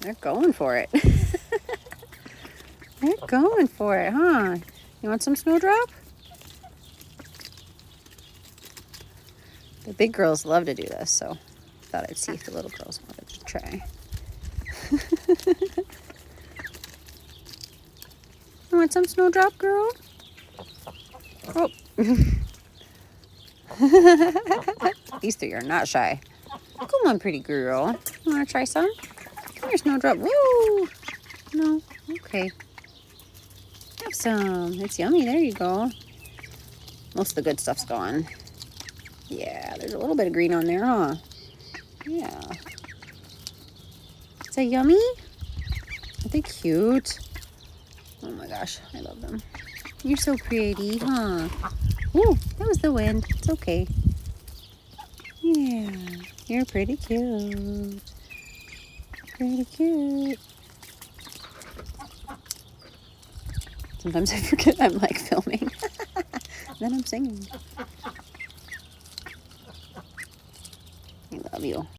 They're going for it. They're going for it, huh? You want some Snowdrop? The big girls love to do this, so I thought I'd see if the little girls wanted to try. You want some Snowdrop, girl? Oh. These three are not shy. Come on, pretty girl. You want to try some? Come here, Snowdrop. Woo! No? Okay. Have some. It's yummy. There you go. Most of the good stuff's gone. Yeah, there's a little bit of green on there, huh? Yeah. Is that yummy? Aren't they cute? Oh my gosh, I love them. You're so pretty, huh? Ooh, that was the wind. It's okay. Yeah, you're pretty cute. Pretty cute. Sometimes I forget I'm like filming. Then I'm singing. I love you.